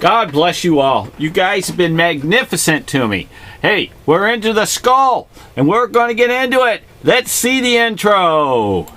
God bless you all. You guys have been magnificent to me. Hey, we're into the skull, and we're going to get into it. Let's see the intro.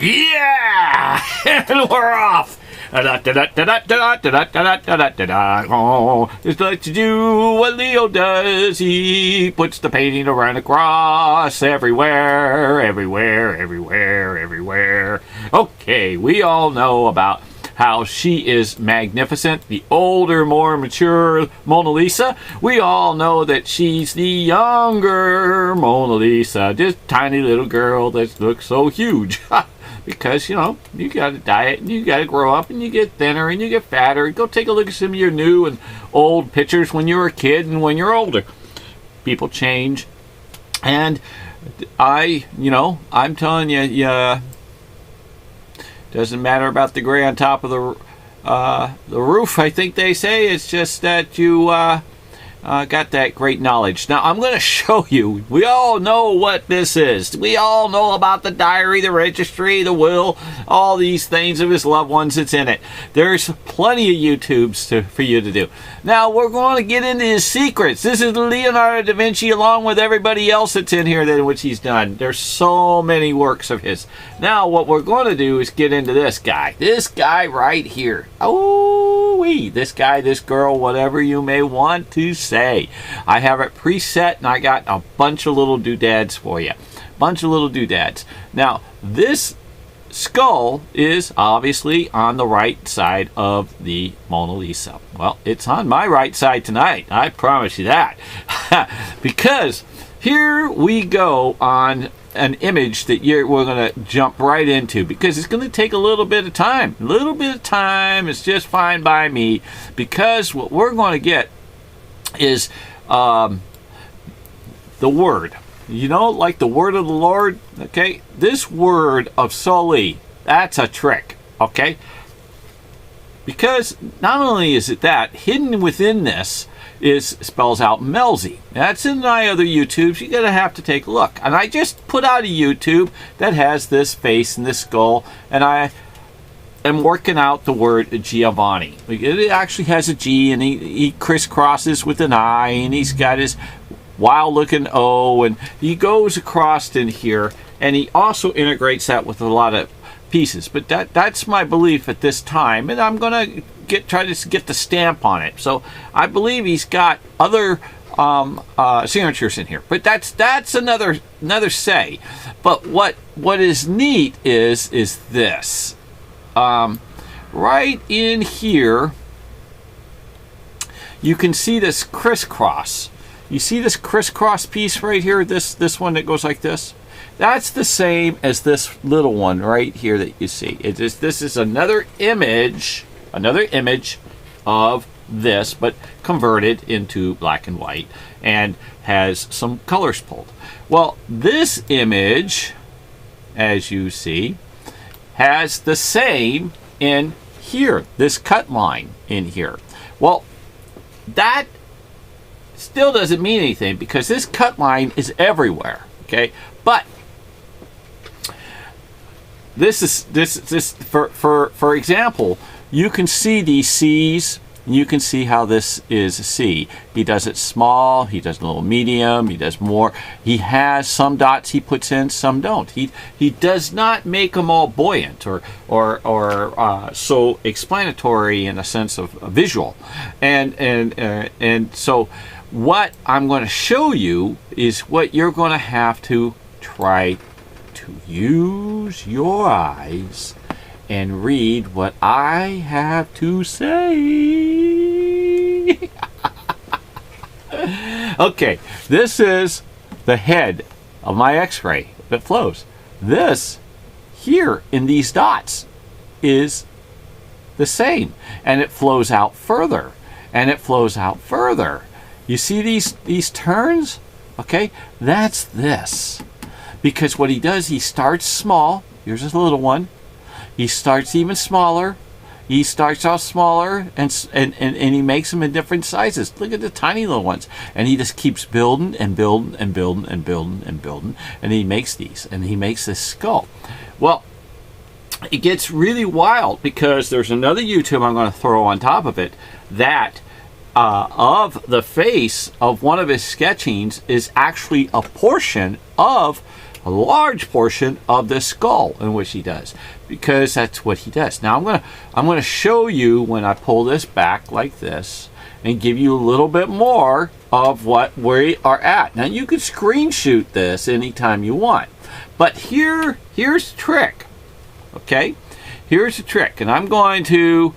Yeah! And we're off! Just like to do what Leo does. He puts the painting around the cross everywhere, everywhere, everywhere, everywhere. Okay, we all know about how she is magnificent, the older, more mature Mona Lisa. We all know that she's the younger Mona Lisa, just tiny little girl that looks so huge. Because, you know, you got to diet, and you got to grow up, and you get thinner, and you get fatter. Go take a look at some of your new and old pictures when you were a kid and when you're older. People change. And I'm telling you, doesn't matter about the gray on top of the roof, I think they say. It's just that you got that great knowledge. Now, I'm going to show you. We all know what this is. We all know about the diary, the registry, the will, all these things of his loved ones that's in it. There's plenty of YouTubes for you to do. Now, we're going to get into his secrets. This is Leonardo da Vinci along with everybody else that's in here that which he's done. There's so many works of his. Now, what we're going to do is get into this guy. This guy right here. Oh-wee. This guy, this girl, whatever you may want to say. I have it preset, and I got a bunch of little doodads for you. Bunch of little doodads. Now, this skull is obviously on the right side of the Mona Lisa. Well, it's on my right side tonight. I promise you that. Because here we go on an image that we're going to jump right into, because it's going to take a little bit of time. A little bit of time is just fine by me, because what we're going to get is the word. You know, like the word of the Lord, okay? This word of Soli, that's a trick, okay? Because not only is it that, hidden within this spells out Melzi. That's in my other YouTubes. You're going to have to take a look. And I just put out a YouTube that has this face and this skull, and I am working out the word Giovanni. It actually has a G, and he crisscrosses with an I, and he's got his wild-looking O, and he goes across in here, and he also integrates that with a lot of pieces. But that's my belief at this time, and I'm going to try to get the stamp on it. So I believe he's got other signatures in here, but that's another say. But what is neat is this. Right in here, you can see this crisscross. You see this crisscross piece right here, this one that goes like this? That's the same as this little one right here that you see. This is another image of this, but converted into black and white, and has some colors pulled. Well, this image, as you see, has the same in here, this cut line in here. Well, that still doesn't mean anything because this cut line is everywhere, okay? But this for example, you can see these C's. You can see how this is a C. He does it small, he does a little medium, he does more. He has some dots he puts in, some don't. He does not make them all buoyant or so explanatory in a sense of visual. And so what I'm going to show you is what you're going to have to try to use your eyes and read what I have to say. Okay, this is the head of my X-ray that flows. This here in these dots is the same, and it flows out further, and it flows out further. You see these turns? Okay, that's this. Because what he does, he starts small. Here's a little one. He starts even smaller. He starts off smaller and he makes them in different sizes. Look at the tiny little ones. And he just keeps building and building and building and building and building. And he makes these. And he makes this skull. Well, it gets really wild because there's another YouTube I'm going to throw on top of it that of the face of one of his sketchings is actually a large portion of the skull in which he does, because that's what he does. Now I'm gonna show you when I pull this back like this and give you a little bit more of where we are at. Now you can screenshot this anytime you want, but here's the trick. Okay, here's the trick, and I'm going to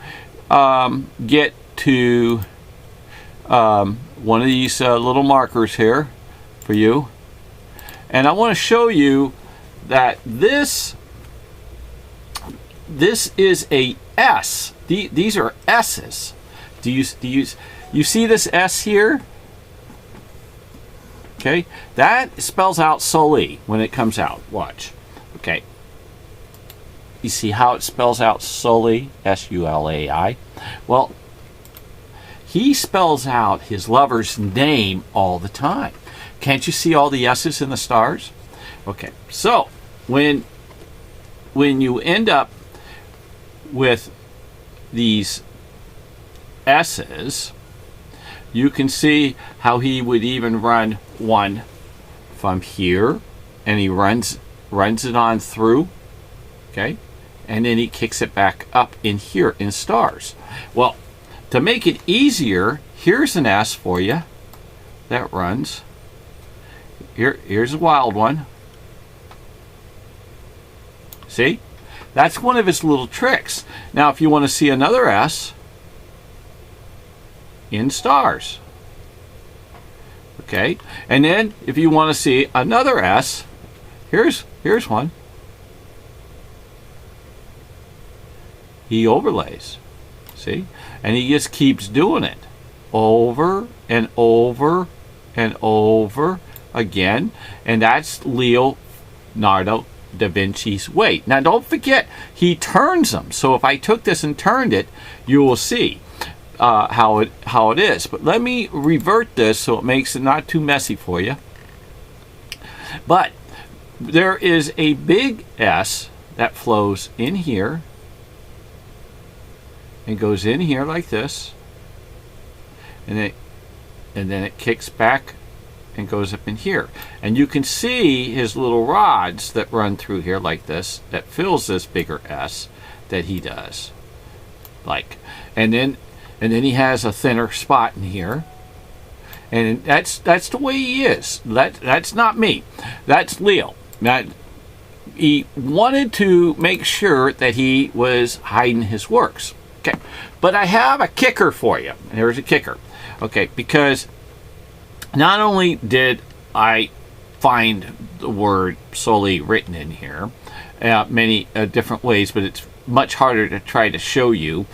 get to one of these little markers here for you. And I want to show you that this is a S. These are S's. Do you see this S here? Okay, that spells out Soli when it comes out. Watch. Okay. You see how it spells out Soli? S-U-L-A-I. Well, he spells out his lover's name all the time. Can't you see all the S's in the stars? Okay, so when you end up with these S's, you can see how he would even run one from here, and he runs it on through, okay, and then he kicks it back up in here in stars. Well, to make it easier, here's an S for you that runs. Here's a wild one. See? That's one of his little tricks. Now, if you want to see another S in stars. Okay? And then, if you want to see another S, here's one. He overlays. See? And he just keeps doing it. Over and over and over again, and that's Leonardo da Vinci's way. Now don't forget, he turns them. So if I took this and turned it, you will see how it is. But let me revert this so it makes it not too messy for you. But there is a big S that flows in here and goes in here like this, and then it kicks back and goes up in here, and you can see his little rods that run through here like this that fills this bigger S that he does, like, and then he has a thinner spot in here, and that's the way he is. That's not me, that's Leo. Now, he wanted to make sure that he was hiding his works. Okay, but I have a kicker for you. Here's a kicker. Okay, because not only did I find the word solely written in here many different ways, but it's much harder to try to show you.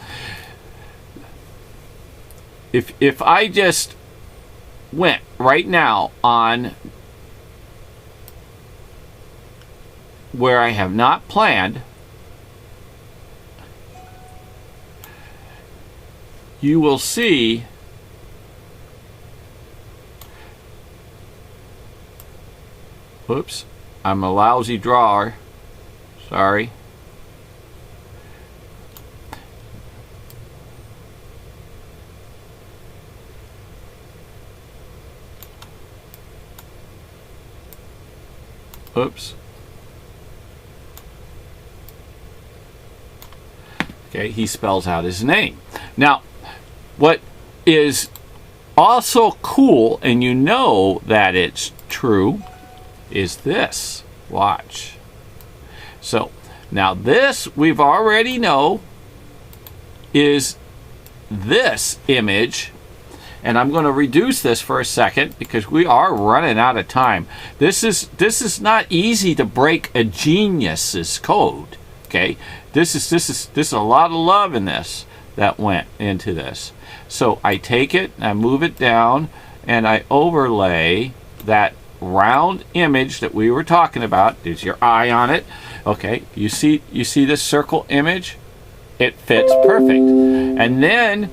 If I just went right now on where I have not planned, you will see oops, I'm a lousy drawer. Sorry. Oops. Okay, he spells out his name. Now, what is also cool, and you know that it's true, is this. Watch. So, now this we've already know is this image. And I'm going to reduce this for a second because we are running out of time. This is not easy to break a genius's code. Okay, this is a lot of love in this that went into this. So I take it, I move it down, and I overlay that round image that we were talking about. There's your eye on it. Okay, you see this circle image? It fits perfect. And then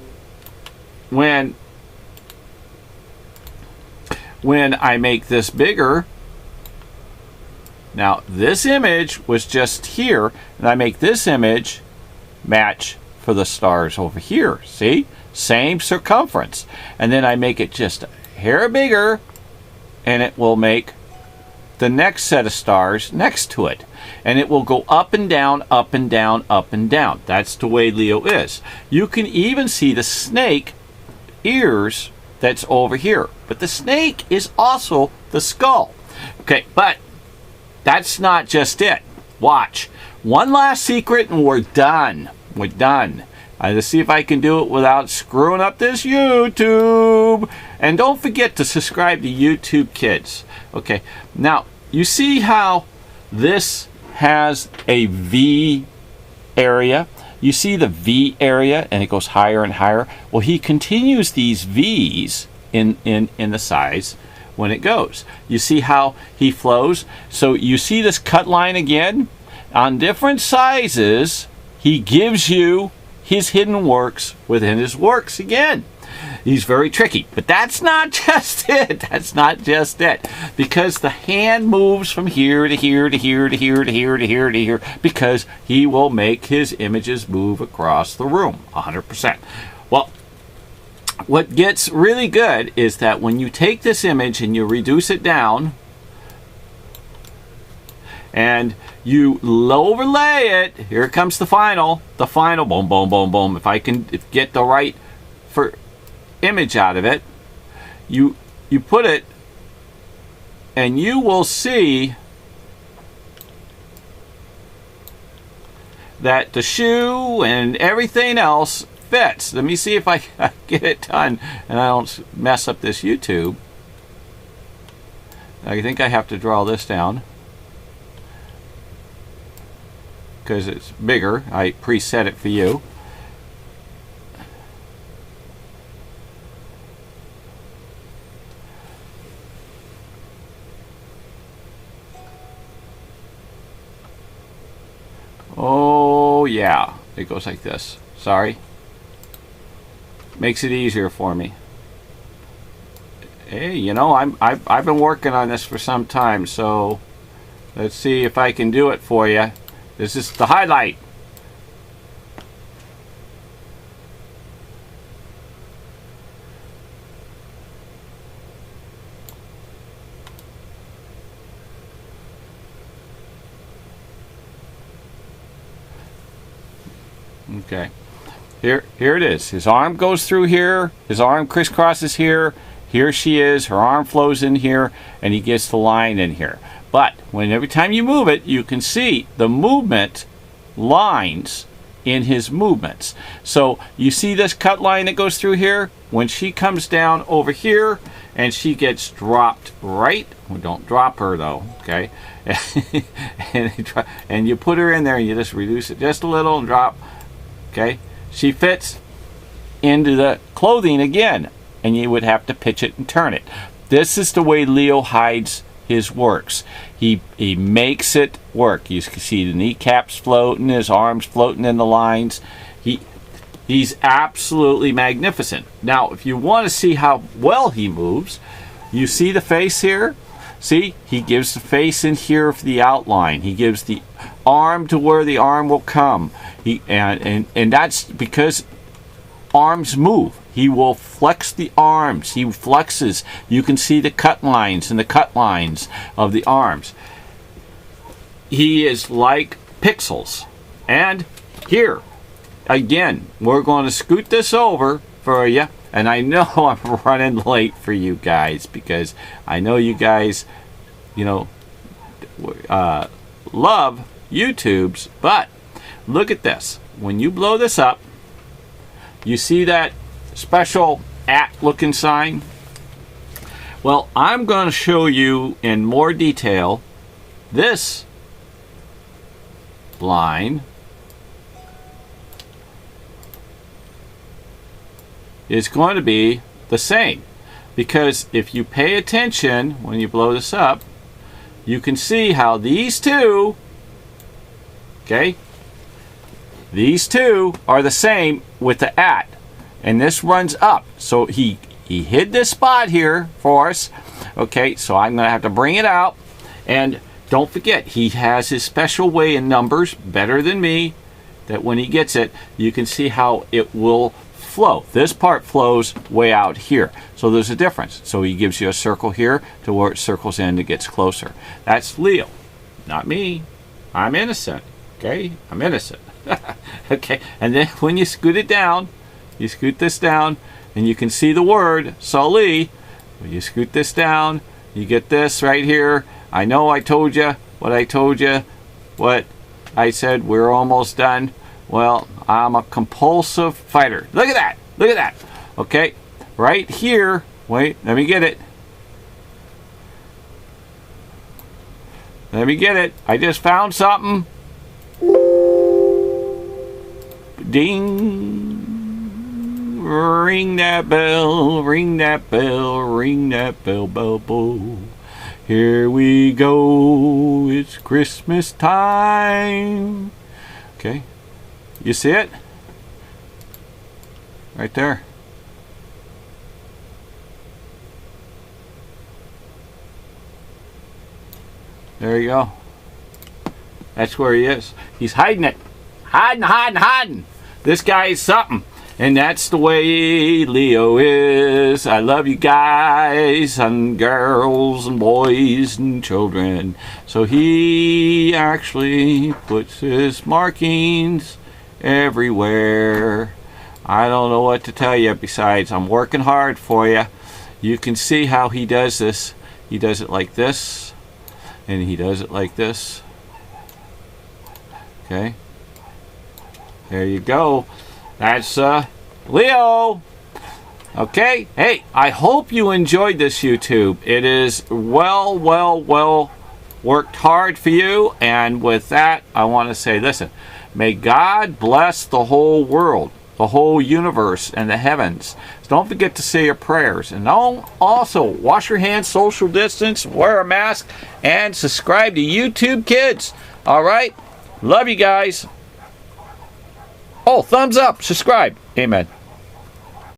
when I make this bigger, now this image was just here, and I make this image match for the stars over here. See? Same circumference. And then I make it just a hair bigger, and it will make the next set of stars next to it. And it will go up and down, up and down, up and down. That's the way Leo is. You can even see the snake ears that's over here. But the snake is also the skull. Okay, but that's not just it. Watch. One last secret and we're done. We're done. Let's see if I can do it without screwing up this YouTube. And don't forget to subscribe to YouTube Kids. Okay, now you see how this has a V area? You see the V area and it goes higher and higher? Well, he continues these V's in the size when it goes. You see how he flows? So you see this cut line again? On different sizes, he gives you his hidden works within his works again. He's very tricky, but that's not just it. That's not just it. Because the hand moves from here to here to here to here to here to here to here, because he will make his images move across the room 100%. Well, what gets really good is that when you take this image and you reduce it down and you overlay it, here comes the final, boom, boom, boom, boom. If I can get the right image out of it, you put it, and you will see that the shoe and everything else fits. Let me see if I get it done and I don't mess up this YouTube. I think I have to draw this down because it's bigger. I preset it for you. Oh yeah, it goes like this. Sorry. Makes it easier for me. Hey, you know, I've been working on this for some time, so let's see if I can do it for you. This is the highlight. Okay, here it is. His arm goes through here, his arm crisscrosses here, here she is, her arm flows in here, and he gets the line in here. But when every time you move it, you can see the movement lines in his movements. So you see this cut line that goes through here? When she comes down over here and she gets dropped right. Well, don't drop her though, okay? And you put her in there and you just reduce it just a little and drop, okay? She fits into the clothing again, and you would have to pitch it and turn it. This is the way Leo hides his works. He makes it work. You can see the kneecaps floating, his arms floating in the lines. He's absolutely magnificent. Now, if you want to see how well he moves, you see the face here? See, he gives the face in here for the outline. He gives the arm to where the arm will come. And that's because arms move. He will flex the arms. He flexes. You can see the cut lines and the cut lines of the arms. He is like pixels. And here, again, we're going to scoot this over for you. And I know I'm running late for you guys because I know you guys, love YouTubes. But look at this. When you blow this up, you see that special @looking sign? Well, I'm going to show you in more detail this line is going to be the same, because if you pay attention when you blow this up, you can see how these two, okay, these two are the same with the @ and this runs up. So he hid this spot here for us. Okay, so I'm going to have to bring it out. And don't forget, he has his special way in numbers, better than me, that when he gets it, you can see how it will flow. This part flows way out here. So there's a difference. So he gives you a circle here to where it circles in and gets closer. That's Leo, not me. I'm innocent. Okay, I'm innocent. Okay, and then when you scoot it down, you scoot this down, and you can see the word Soli. When you scoot this down, you get this right here. I know I told you what I told you, what I said. We're almost done. Well, I'm a compulsive fighter. Look at that. Look at that. Okay, right here. Wait, let me get it. Let me get it. I just found something. Ding. Ring that bell, ring that bell, ring that bell, bell, bell. Here we go, it's Christmas time. Okay, you see it? Right there. There you go. That's where he is. He's hiding it. Hiding, hiding, hiding. This guy is something. And that's the way Leo is. I love you guys and girls and boys and children. So he actually puts his markings everywhere. I don't know what to tell you besides I'm working hard for you. You can see how he does this. He does it like this. And he does it like this. Okay. There you go. That's Leo. Okay. Hey, I hope you enjoyed this YouTube. It is well worked hard for you. And with that, I want to say, listen, may God bless the whole world, the whole universe, and the heavens. Don't forget to say your prayers. And also, wash your hands, social distance, wear a mask, and subscribe to YouTube Kids. All right? Love you guys. Oh, thumbs up, subscribe. Amen.